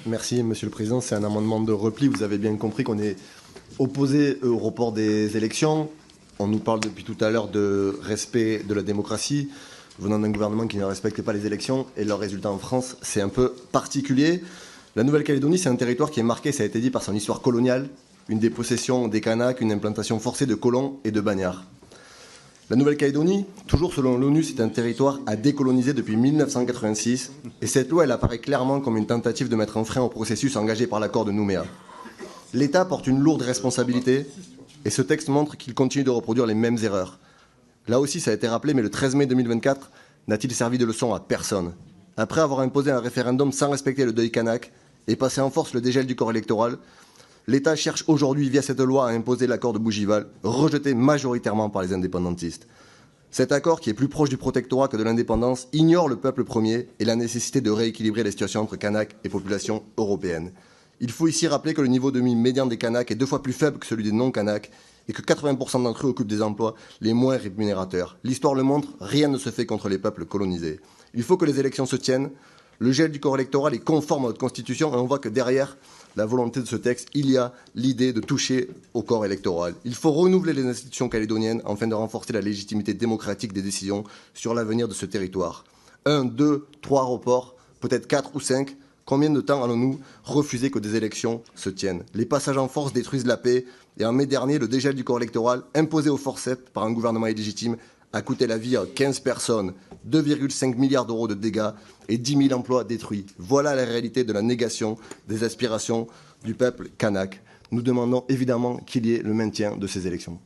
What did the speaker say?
Merci, Monsieur le Président. C'est un amendement de repli. Vous avez bien compris qu'on est opposé au report des élections. On nous parle depuis tout à l'heure de respect de la démocratie, venant d'un gouvernement qui ne respecte pas les élections. Et leur résultat en France, c'est un peu particulier. La Nouvelle-Calédonie, c'est un territoire qui est marqué, ça a été dit, par son histoire coloniale, une dépossession des Kanaks, une implantation forcée de colons et de bagnards. La Nouvelle-Calédonie, toujours selon l'ONU, c'est un territoire à décoloniser depuis 1986. Et cette loi, elle apparaît clairement comme une tentative de mettre un frein au processus engagé par l'accord de Nouméa. L'État porte une lourde responsabilité et ce texte montre qu'il continue de reproduire les mêmes erreurs. Là aussi, ça a été rappelé, mais le 13 mai 2024 n'a-t-il servi de leçon à personne? Après avoir imposé un référendum sans respecter le deuil kanak et passer en force le dégel du corps électoral, l'État cherche aujourd'hui, via cette loi, à imposer l'accord de Bougival, rejeté majoritairement par les indépendantistes. Cet accord, qui est plus proche du protectorat que de l'indépendance, ignore le peuple premier et la nécessité de rééquilibrer les situations entre Kanaks et population européenne. Il faut ici rappeler que le niveau de vie médian des Kanaks est 2 fois plus faible que celui des non-Kanaks et que 80% d'entre eux occupent des emplois les moins rémunérateurs. L'histoire le montre, rien ne se fait contre les peuples colonisés. Il faut que les élections se tiennent. Le gel du corps électoral est conforme à notre Constitution et on voit que derrière la volonté de ce texte, il y a l'idée de toucher au corps électoral. Il faut renouveler les institutions calédoniennes afin de renforcer la légitimité démocratique des décisions sur l'avenir de ce territoire. 1, 2, 3 reports, peut-être 4 ou 5. Combien de temps allons-nous refuser que des élections se tiennent? Les passages en force détruisent la paix et en mai dernier, le dégel du corps électoral, imposé au forceps par un gouvernement illégitime, a coûté la vie à 15 personnes, 2,5 milliards d'euros de dégâts et 10 000 emplois détruits. Voilà la réalité de la négation des aspirations du peuple kanak. Nous demandons évidemment qu'il y ait le maintien de ces élections.